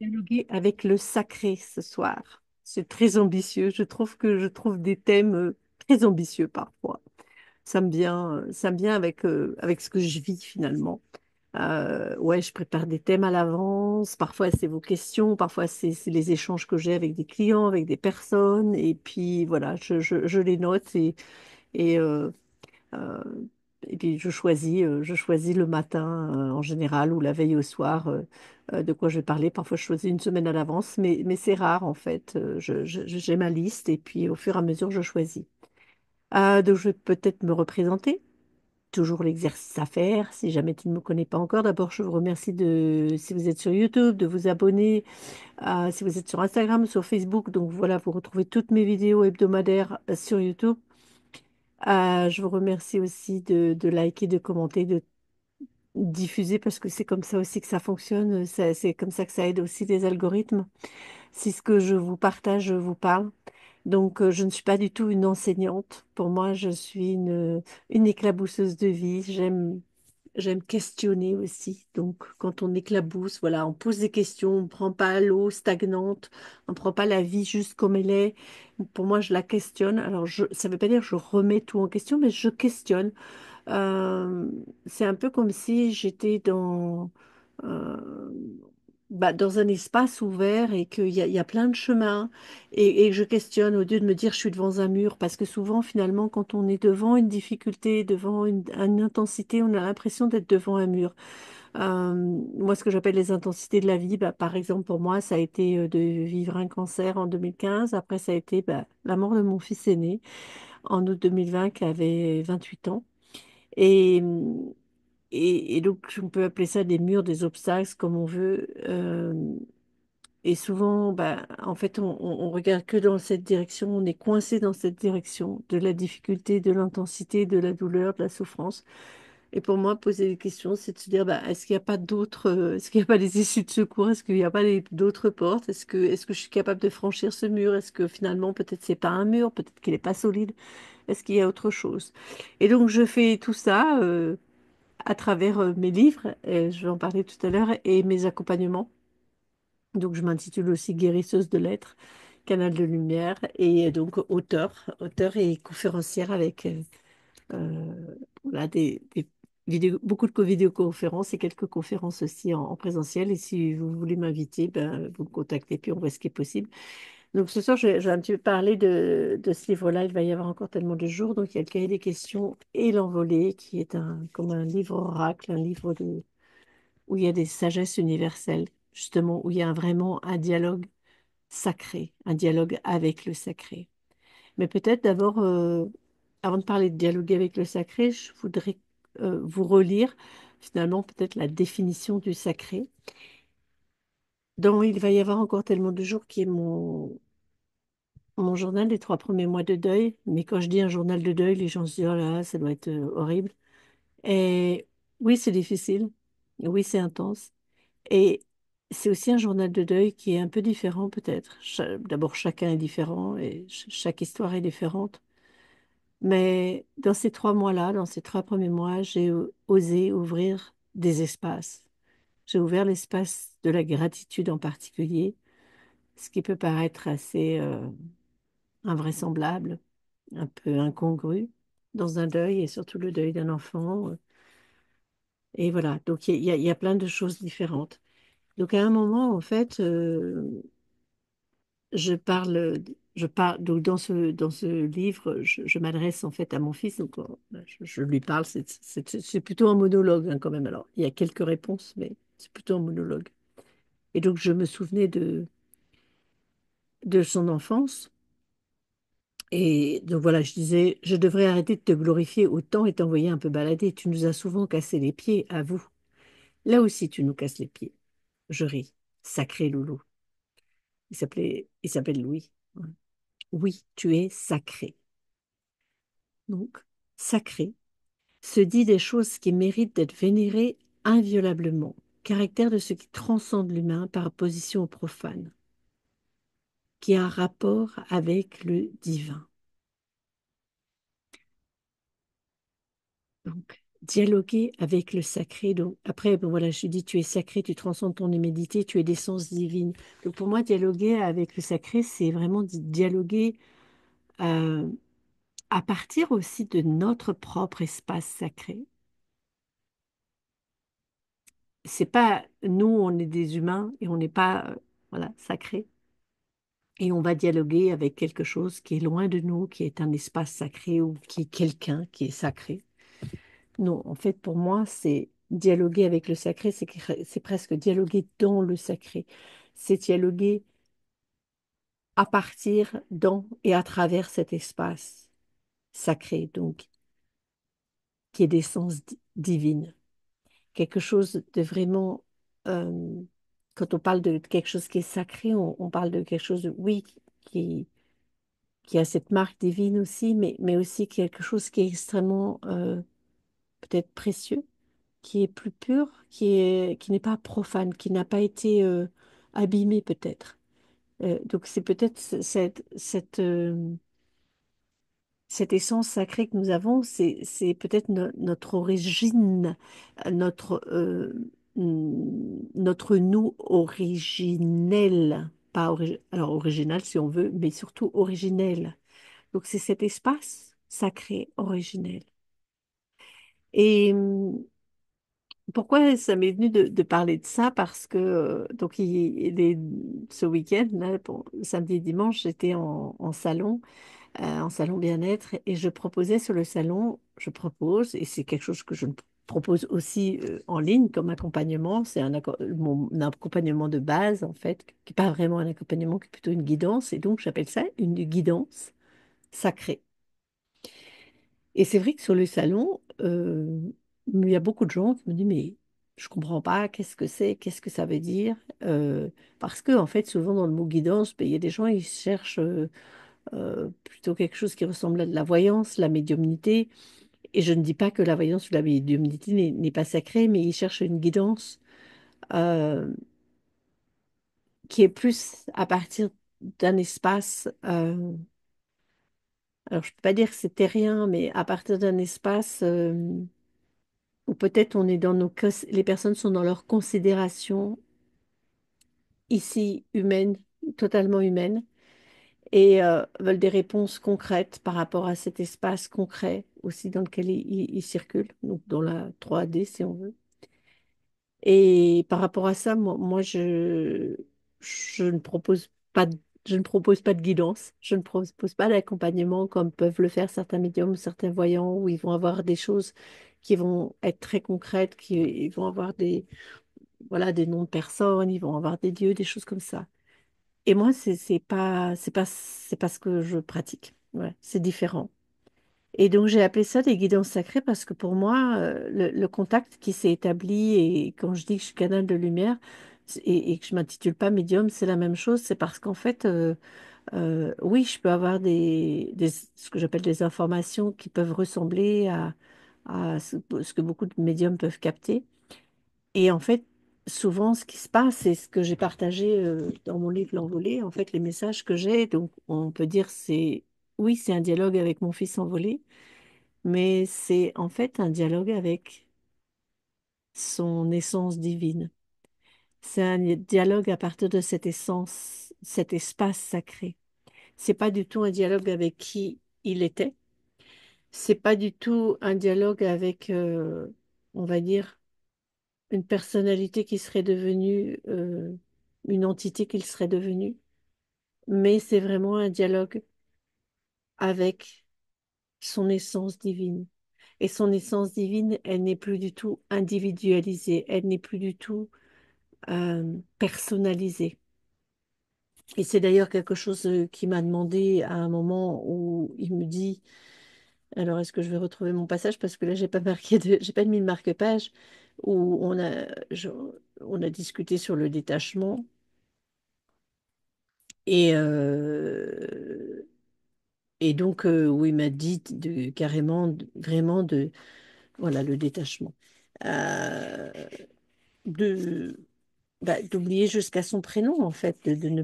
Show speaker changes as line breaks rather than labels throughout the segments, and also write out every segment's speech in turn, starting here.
Dialoguer avec le sacré ce soir. C'est très ambitieux. Je trouve des thèmes très ambitieux parfois. Ça me vient avec ce que je vis finalement. Ouais, je prépare des thèmes à l'avance. Parfois, c'est vos questions. Parfois, c'est les échanges que j'ai avec des clients, avec des personnes. Et puis, voilà, je les note et, euh, euh, et puis je choisis le matin en général ou la veille au soir de quoi je vais parler. Parfois, je choisis une semaine à l'avance, mais c'est rare en fait. J'ai ma liste et puis au fur et à mesure, je choisis. Donc, je vais peut-être me représenter. Toujours l'exercice à faire. Si jamais tu ne me connais pas encore, d'abord, je vous remercie si vous êtes sur YouTube, de vous abonner. Si vous êtes sur Instagram, sur Facebook, donc voilà, vous retrouvez toutes mes vidéos hebdomadaires sur YouTube. Je vous remercie aussi de liker, de commenter, de diffuser parce que c'est comme ça aussi que ça fonctionne. C'est comme ça que ça aide aussi les algorithmes. Si ce que je vous partage vous parle. Donc, je ne suis pas du tout une enseignante. Pour moi, je suis une éclabousseuse de vie. J'aime questionner aussi. Donc, quand on éclabousse, voilà, on pose des questions, on ne prend pas l'eau stagnante, on ne prend pas la vie juste comme elle est. Pour moi, je la questionne. Alors, ça ne veut pas dire que je remets tout en question, mais je questionne. Euh, c'est un peu comme si j'étais euh, dans un espace ouvert et il y a plein de chemins et que je questionne au lieu de me dire je suis devant un mur parce que souvent finalement quand on est devant une difficulté, devant une intensité, on a l'impression d'être devant un mur. Moi, ce que j'appelle les intensités de la vie, bah, par exemple pour moi, ça a été de vivre un cancer en 2015. Après, ça a été bah, la mort de mon fils aîné en août 2020 qui avait 28 ans. Et, et donc, on peut appeler ça des murs, des obstacles, comme on veut. Et souvent, bah, en fait, on regarde que dans cette direction, on est coincé dans cette direction de la difficulté, de l'intensité, de la douleur, de la souffrance. Et pour moi, poser des questions, c'est de se dire, bah, est-ce qu'il n'y a pas est-ce qu'il n'y a pas des issues de secours? Est-ce qu'il n'y a pas d'autres portes? Est-ce que je suis capable de franchir ce mur? Est-ce que finalement, peut-être c'est pas un mur, peut-être qu'il n'est pas solide? Est-ce qu'il y a autre chose? Et donc, je fais tout ça à travers mes livres, et je vais en parler tout à l'heure, et mes accompagnements. Donc, je m'intitule aussi Guérisseuse de lettres, canal de lumière, et donc auteur et conférencière avec voilà, beaucoup de vidéoconférences et quelques conférences aussi en présentiel. Et si vous voulez m'inviter, ben, vous me contactez, puis on voit ce qui est possible. Donc, ce soir, je vais un petit peu parler de ce livre-là. Il va y avoir encore tellement de jours. Donc, il y a le cahier des questions et l'envolée, qui est comme un livre oracle, un livre où il y a des sagesses universelles, justement, où il y a vraiment un dialogue sacré, un dialogue avec le sacré. Mais peut-être d'abord, avant de parler de dialoguer avec le sacré, je voudrais vous relire finalement peut-être la définition du sacré. Dans Il va y avoir encore tellement de jours qui est mon journal des 3 premiers mois de deuil. Mais quand je dis un journal de deuil, les gens se disent, oh là là, ça doit être horrible. Et oui, c'est difficile. Oui, c'est intense. Et c'est aussi un journal de deuil qui est un peu différent peut-être. D'abord, chacun est différent et chaque histoire est différente. Mais dans ces 3 mois-là, dans ces 3 premiers mois, j'ai osé ouvrir des espaces. J'ai ouvert l'espace de la gratitude en particulier, ce qui peut paraître assez invraisemblable, un peu incongru dans un deuil et surtout le deuil d'un enfant. Et voilà, donc il y a plein de choses différentes. Donc à un moment, en fait, je parle, donc dans ce livre, je m'adresse en fait à mon fils, donc je lui parle, c'est plutôt un monologue hein, quand même. Alors, il y a quelques réponses, mais c'est plutôt un monologue. Et donc, je me souvenais de son enfance. Et donc voilà, je disais, je devrais arrêter de te glorifier autant et t'envoyer un peu balader. Tu nous as souvent cassé les pieds, à vous. Là aussi, tu nous casses les pieds. Je ris. Sacré loulou. Il s'appelle Louis. Ouais. Oui, tu es sacré. Donc, sacré se dit des choses qui méritent d'être vénérées inviolablement, caractère de ce qui transcende l'humain par opposition au profane, qui a un rapport avec le divin. Donc, Dialoguer avec le sacré. Donc, après, bon, voilà, je dis, tu es sacré, tu transcendes ton humanité, tu es d'essence divine. Donc, pour moi, dialoguer avec le sacré, c'est vraiment dialoguer euh, à partir aussi de notre propre espace sacré. C'est pas, nous, on est des humains et on n'est pas, voilà, sacrés. Et on va dialoguer avec quelque chose qui est loin de nous, qui est un espace sacré ou qui est quelqu'un qui est sacré. Non, en fait, pour moi, c'est dialoguer avec le sacré, c'est presque dialoguer dans le sacré. C'est dialoguer à partir, dans et à travers cet espace sacré, donc, qui est d'essence divine. Quelque chose de vraiment, euh, quand on parle de quelque chose qui est sacré, on parle de quelque chose, oui, qui, qui a cette marque divine aussi, mais aussi quelque chose qui est extrêmement, peut-être précieux, qui est plus pur, qui n'est pas profane, qui n'a pas été abîmé peut-être. Donc c'est peut-être cette essence sacrée que nous avons, c'est peut-être notre origine, notre, notre nous originel, pas alors original si on veut, mais surtout originel. Donc c'est cet espace sacré originel. Et pourquoi ça m'est venu de parler de ça? Parce que donc ce week-end, là, bon, samedi et dimanche, j'étais en salon bien-être, et je proposais sur le salon, je propose, et c'est quelque chose que je propose aussi en ligne comme accompagnement, c'est mon accompagnement de base en fait, qui n'est pas vraiment un accompagnement, qui est plutôt une guidance, et donc j'appelle ça une guidance sacrée. Et c'est vrai que sur le salon, il y a beaucoup de gens qui me disent, mais je comprends pas, qu'est-ce que c'est, qu'est-ce que ça veut dire? Parce que, en fait, souvent dans le mot guidance, ben, il y a des gens, ils cherchent plutôt quelque chose qui ressemble à de la voyance, la médiumnité. Et je ne dis pas que la voyance ou la médiumnité n'est pas sacrée, mais ils cherchent une guidance euh, qui est plus à partir d'un espace. Alors, je ne peux pas dire que c'est terrien, mais à partir d'un espace. Ou peut-être on est dans les personnes sont dans leur considération ici humaine, totalement humaine, et veulent des réponses concrètes par rapport à cet espace concret aussi dans lequel ils circulent, donc dans la 3D si on veut. Et par rapport à ça, je ne propose pas je ne propose pas de guidance, je ne propose pas d'accompagnement comme peuvent le faire certains médiums ou certains voyants, où ils vont avoir des choses qui vont être très concrètes, qui ils vont avoir voilà, des noms de personnes, ils vont avoir des dieux, des choses comme ça. Et moi, c'est pas ce que je pratique. Ouais, c'est différent. Et donc, j'ai appelé ça des guidances sacrées parce que pour moi, le contact qui s'est établi, et quand je dis que je suis canal de lumière et que je m'intitule pas médium, c'est la même chose. C'est parce qu'en fait, oui, je peux avoir ce que j'appelle des informations qui peuvent ressembler à ce que beaucoup de médiums peuvent capter. Et en fait, souvent, ce qui se passe, c'est ce que j'ai partagé dans mon livre L'Envolée, en fait, les messages que j'ai. Donc, on peut dire oui, c'est un dialogue avec mon fils envolé, mais c'est en fait un dialogue avec son essence divine. C'est un dialogue à partir de cette essence, cet espace sacré. C'est pas du tout un dialogue avec qui il était. C'est pas du tout un dialogue avec, on va dire, une personnalité qui serait devenue, une entité qu'il serait devenu. Mais c'est vraiment un dialogue avec son essence divine. Et son essence divine, elle n'est plus du tout individualisée, elle n'est plus du tout personnalisée. Et c'est d'ailleurs quelque chose qui m'a demandé à un moment où il me dit, alors est-ce que je vais retrouver mon passage parce que là j'ai pas mis de marque-page où on a discuté sur le détachement et donc où il m'a dit carrément vraiment voilà le détachement. Euh, de d'oublier jusqu'à son prénom en fait, de ne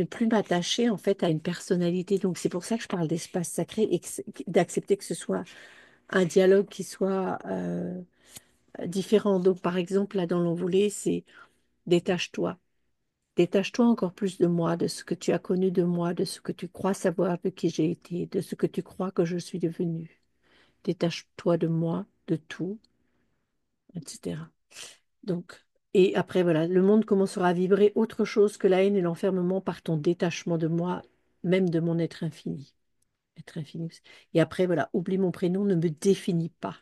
plus m'attacher en fait à une personnalité. Donc c'est pour ça que je parle d'espace sacré et d'accepter que ce soit un dialogue qui soit différent. Donc, par exemple, là, dans l'envolée, c'est détache-toi. Détache-toi encore plus de moi, de ce que tu as connu de moi, de ce que tu crois savoir de qui j'ai été, de ce que tu crois que je suis devenue. Détache-toi de moi, de tout, etc. Donc, et après, voilà, le monde commencera à vibrer autre chose que la haine et l'enfermement par ton détachement de moi, même de mon être infini. Être infini. Et après, voilà, oublie mon prénom, ne me définis pas.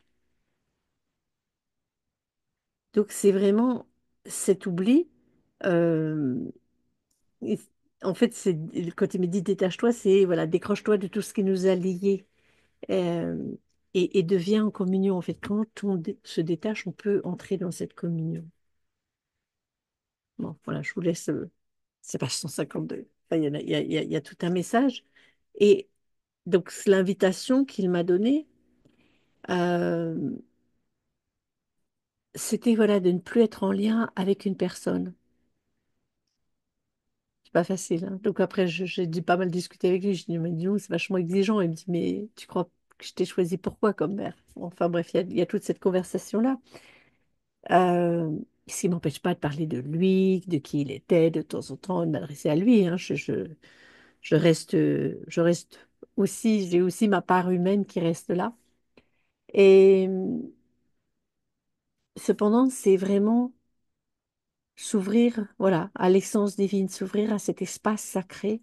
Donc, c'est vraiment cet oubli. euh, et- En fait, c'est quand il me dit détache-toi, c'est voilà, décroche-toi de tout ce qui nous a liés euh, et deviens en communion. En fait, quand se détache, on peut entrer dans cette communion. Bon, voilà, je vous laisse. C'est page 152. Enfin, il y en a, il y a tout un message. Et donc, c'est l'invitation qu'il m'a donnée, euh, c'était voilà, de ne plus être en lien avec une personne. C'est pas facile, hein. Donc après, j'ai dit pas mal discuté avec lui. Je dis, mais dis donc, c'est vachement exigeant. Il me dit, mais tu crois que je t'ai choisi pourquoi comme mère? Enfin bref, il y a toute cette conversation-là. Euh, Ce qui m'empêche pas de parler de lui, de qui il était, de temps en temps, de m'adresser à lui, hein. Je reste aussi, j'ai aussi ma part humaine qui reste là. Et cependant, c'est vraiment s'ouvrir, voilà, à l'essence divine, s'ouvrir à cet espace sacré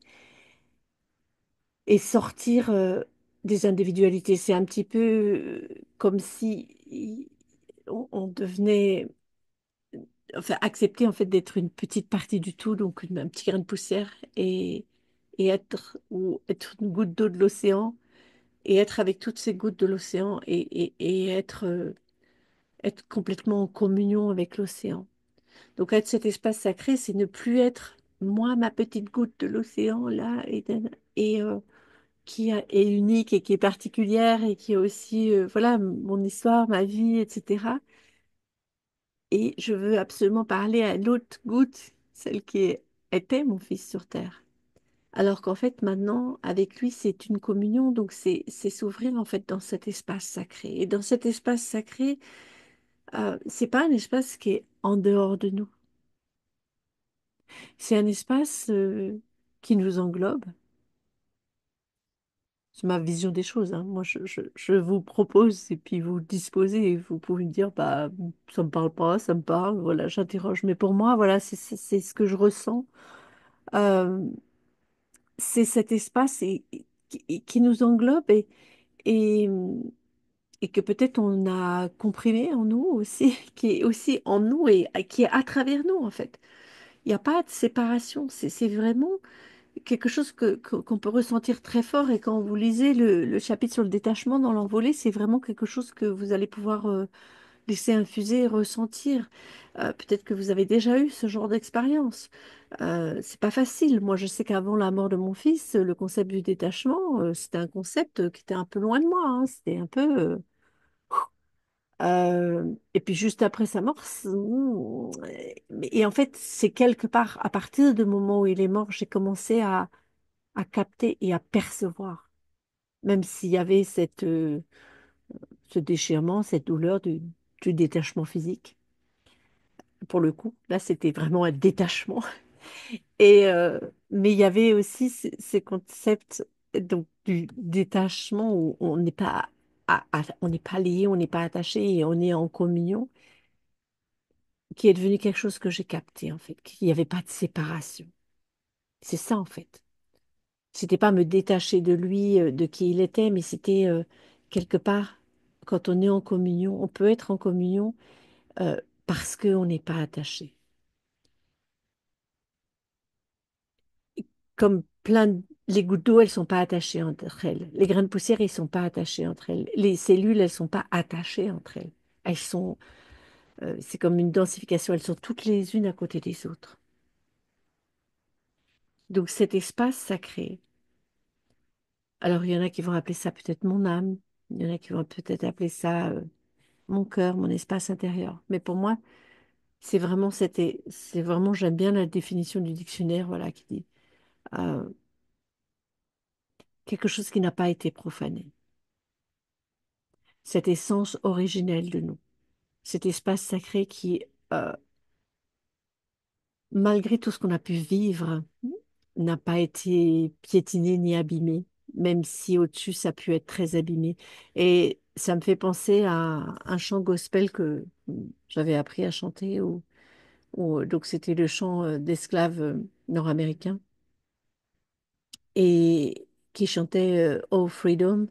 et sortir des individualités. C'est un petit peu comme si on devenait, enfin, accepter en fait d'être une petite partie du tout, donc un petit grain de poussière et être ou être une goutte d'eau de l'océan et être avec toutes ces gouttes de l'océan et être être complètement en communion avec l'océan. Donc être cet espace sacré, c'est ne plus être moi, ma petite goutte de l'océan là et est unique et qui est particulière et qui est aussi voilà mon histoire, ma vie, etc. Et je veux absolument parler à l'autre goutte, celle était mon fils sur terre. Alors qu'en fait maintenant avec lui c'est une communion, donc c'est s'ouvrir en fait dans cet espace sacré. Et dans cet espace sacré, c'est pas un espace qui est en dehors de nous. C'est un espace qui nous englobe. C'est ma vision des choses, hein. Moi, je vous propose et puis vous disposez et vous pouvez me dire, bah, ça me parle pas, ça me parle, voilà, j'interroge. Mais pour moi, voilà, c'est ce que je ressens. Euh, c'est cet espace et qui nous englobe et, et que peut-être on a comprimé en nous aussi, qui est aussi en nous et qui est à travers nous, en fait. Il n'y a pas de séparation. C'est vraiment quelque chose qu'on peut ressentir très fort. Et quand vous lisez le chapitre sur le détachement dans l'envolée, c'est vraiment quelque chose que vous allez pouvoir laisser infuser et ressentir. Peut-être que vous avez déjà eu ce genre d'expérience. C'est pas facile. Moi, je sais qu'avant la mort de mon fils, le concept du détachement, c'était un concept qui était un peu loin de moi, hein. C'était un peu. Et puis juste après sa mort, et en fait, c'est quelque part, à partir du moment où il est mort, j'ai commencé à capter et à percevoir, même s'il y avait ce déchirement, cette douleur du détachement physique. Pour le coup, là, c'était vraiment un détachement. Et, mais il y avait aussi ce concept donc, du détachement où on n'est pas, on n'est pas lié, on n'est pas attaché et on est en communion, qui est devenu quelque chose que j'ai capté, en fait, qu'il n'y avait pas de séparation. C'est ça, en fait. C'était pas me détacher de lui, de qui il était, mais c'était quelque part, quand on est en communion, on peut être en communion euh, parce qu'on n'est pas attaché. Comme les gouttes d'eau, elles sont pas attachées entre elles. Les grains de poussière, ils sont pas attachés entre elles. Les cellules, elles sont pas attachées entre elles. Elles sont, c'est comme une densification. Elles sont toutes les unes à côté des autres. Donc cet espace sacré. Alors il y en a qui vont appeler ça peut-être mon âme. Il y en a qui vont peut-être appeler ça mon cœur, mon espace intérieur. Mais pour moi, c'est vraiment, j'aime bien la définition du dictionnaire, voilà, qui dit euh, quelque chose qui n'a pas été profané. cette essence originelle de nous, cet espace sacré qui, malgré tout ce qu'on a pu vivre, n'a pas été piétiné ni abîmé, même si au-dessus ça a pu être très abîmé. Et ça me fait penser à un chant gospel que j'avais appris à chanter, donc c'était le chant d'esclaves nord-américains, et qui chantait Oh Freedom.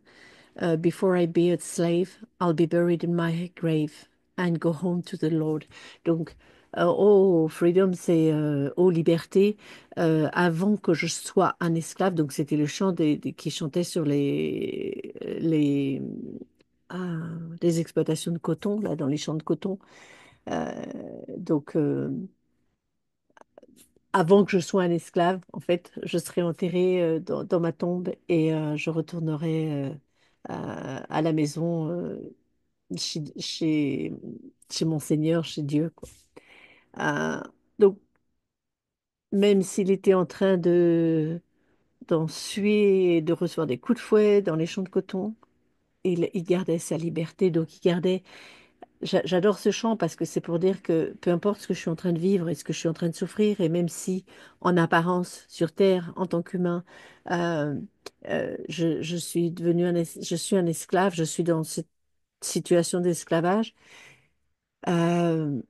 Before I be a slave, I'll be buried in my grave and go home to the Lord. Donc, oh, freedom, c'est oh, liberté, avant que je sois un esclave. Donc, c'était le chant qui chantait sur ah, les exploitations de coton, là, dans les champs de coton. Euh, donc, avant que je sois un esclave, en fait, je serai enterrée dans ma tombe et je retournerai à la maison. Chez, chez, chez mon Seigneur, chez Dieu, quoi. Euh, donc, même s'il était en train d'en suer et de recevoir des coups de fouet dans les champs de coton, il gardait sa liberté. Donc, il gardait. J'adore ce chant parce que c'est pour dire que peu importe ce que je suis en train de vivre et ce que je suis en train de souffrir, et même si en apparence, sur Terre, en tant qu'humain, euh, je suis devenu je suis un esclave, je suis dans cette situation d'esclavage. euh,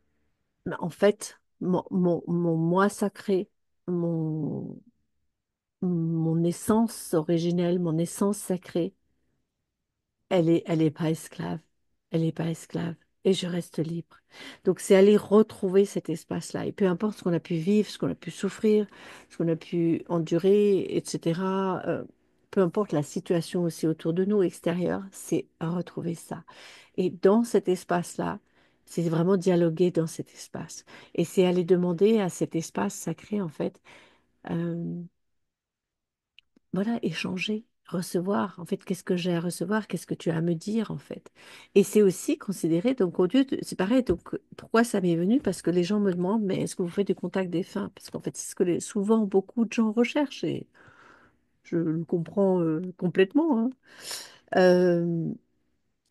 En fait, mon moi sacré, mon, mon essence originelle, mon essence sacrée, elle est pas esclave. Elle est pas esclave. Et je reste libre. Donc, c'est aller retrouver cet espace-là. Et peu importe ce qu'on a pu vivre, ce qu'on a pu souffrir, ce qu'on a pu endurer, etc., peu importe la situation aussi autour de nous, extérieure, c'est retrouver ça. Et dans cet espace-là, c'est vraiment dialoguer dans cet espace. Et c'est aller demander à cet espace sacré, en fait, euh, voilà, échanger, recevoir. En fait, qu'est-ce que j'ai à recevoir? Qu'est-ce que tu as à me dire, en fait? Et c'est aussi considéré, donc, au lieu de, c'est pareil, donc, pourquoi ça m'est venu? Parce que les gens me demandent, mais est-ce que vous faites du contact défunt? Parce qu'en fait, c'est ce que souvent beaucoup de gens recherchent et je le comprends complètement, hein. Euh,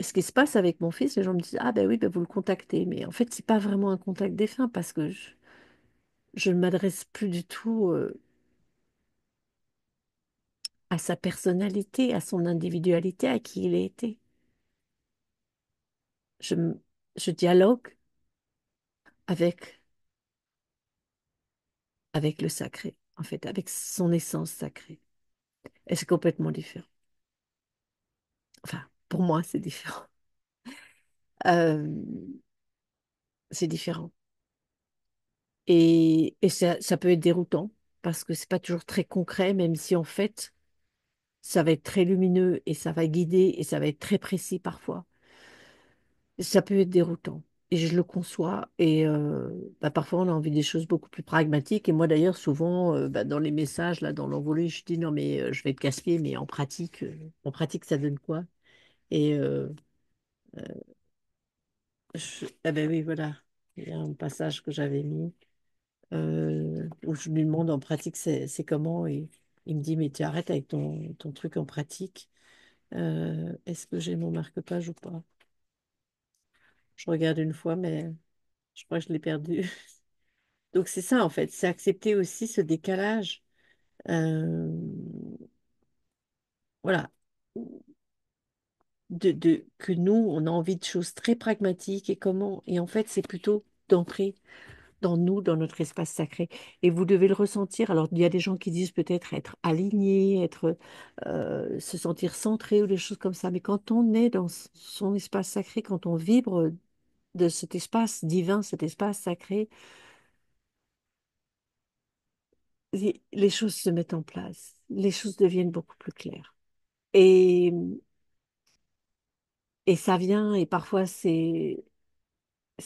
Ce qui se passe avec mon fils, les gens me disent, ah ben oui, ben vous le contactez. Mais en fait, c'est pas vraiment un contact défunt parce que je ne m'adresse plus du tout à sa personnalité, à son individualité, à qui il a été. Je, m- je dialogue avec, avec le sacré, en fait, avec son essence sacrée. Et c'est complètement différent. Enfin, pour moi, c'est différent. Euh, c'est différent. Et ça peut être déroutant parce que c'est pas toujours très concret, même si en fait, ça va être très lumineux et ça va guider et ça va être très précis parfois. Ça peut être déroutant. Et je le conçois. Et bah, parfois, on a envie des choses beaucoup plus pragmatiques. Et moi, d'ailleurs, souvent, bah, dans les messages, là, dans l'envolée, je dis non, mais je vais te gaspiller, mais en pratique, ça donne quoi? Et ah ben oui, voilà. Il y a un passage que j'avais mis où je lui demande en pratique, c'est comment? Et il me dit, mais tu arrêtes avec ton truc en pratique. Est-ce que j'ai mon marque-page ou pas? Je regarde une fois, mais je crois que je l'ai perdu. Donc c'est ça en fait, c'est accepter aussi ce décalage, euh, voilà, que nous, on a envie de choses très pragmatiques et en fait c'est plutôt d'entrer dans nous, dans notre espace sacré. Et vous devez le ressentir. Alors il y a des gens qui disent peut-être être alignés, se sentir centré ou des choses comme ça, mais quand on est dans son espace sacré, quand on vibre de cet espace divin, cet espace sacré, les choses se mettent en place, les choses deviennent beaucoup plus claires. Et, et ça vient, et parfois c'est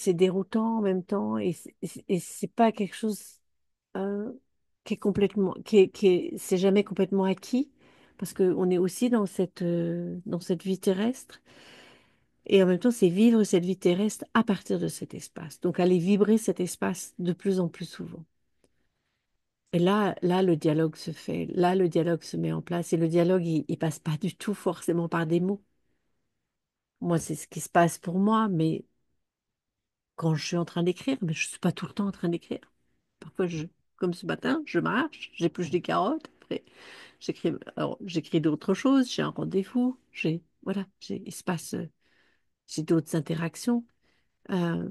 déroutant en même temps, et c'est pas quelque chose euh, qui est complètement, c'est jamais complètement acquis, parce qu'on est aussi dans cette vie terrestre, et en même temps, c'est vivre cette vie terrestre à partir de cet espace. Donc, aller vibrer cet espace de plus en plus souvent. Et là, le dialogue se fait, là, le dialogue se met en place, et le dialogue, il passe pas du tout forcément par des mots. moi, c'est ce qui se passe pour moi, mais quand je suis en train d'écrire, mais je suis pas tout le temps en train d'écrire. Parfois, comme ce matin, je marche, j'épluche des carottes, après, j'écris d'autres choses, j'ai un rendez-vous, voilà, il se passe, j'ai d'autres interactions. euh,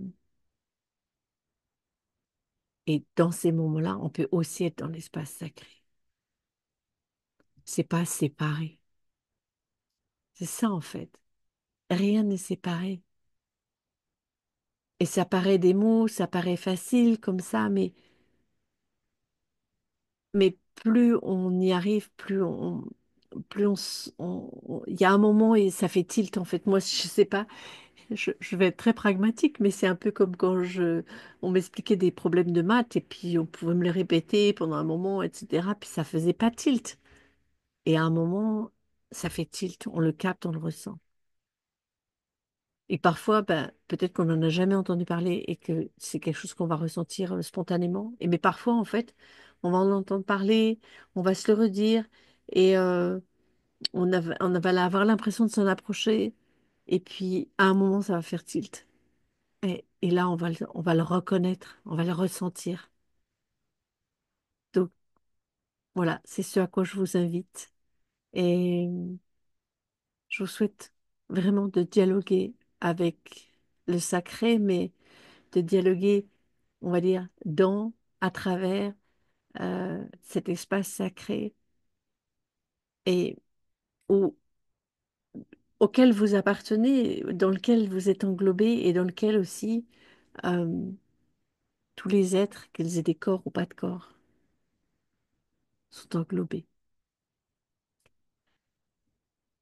et dans ces moments-là, on peut aussi être dans l'espace sacré. C'est pas séparé. C'est ça, en fait. Rien n'est séparé. Et ça paraît des mots, ça paraît facile comme ça, mais plus on y arrive, il y a un moment et ça fait tilt en fait. Moi, je sais pas, je vais être très pragmatique, mais c'est un peu comme on m'expliquait des problèmes de maths et puis on pouvait me les répéter pendant un moment, etc. Puis ça faisait pas tilt. Et à un moment, ça fait tilt, on le capte, on le ressent. Et parfois, ben, peut-être qu'on n'en a jamais entendu parler et que c'est quelque chose qu'on va ressentir spontanément. Mais parfois, en fait, on va en entendre parler, on va se le redire et va avoir l'impression de s'en approcher. Et puis, à un moment, ça va faire tilt. Et là, on va le reconnaître, on va le ressentir. Donc, voilà, c'est ce à quoi je vous invite. Et je vous souhaite vraiment de dialoguer avec le sacré, mais de dialoguer, on va dire, à travers cet espace sacré et où- auquel vous appartenez, dans lequel vous êtes englobé et dans lequel aussi euh, tous les êtres, qu'ils aient des corps ou pas de corps, sont englobés.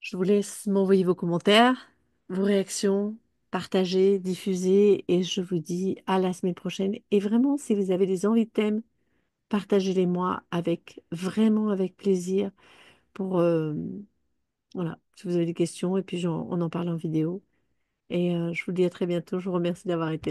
Je vous laisse m'envoyer vos commentaires, vos réactions, partager, diffuser et je vous dis à la semaine prochaine. Et vraiment, si vous avez des envies de thèmes, partagez-les moi avec vraiment avec plaisir pour voilà, si vous avez des questions et puis on en parle en vidéo. Et je vous dis à très bientôt. Je vous remercie d'avoir été là.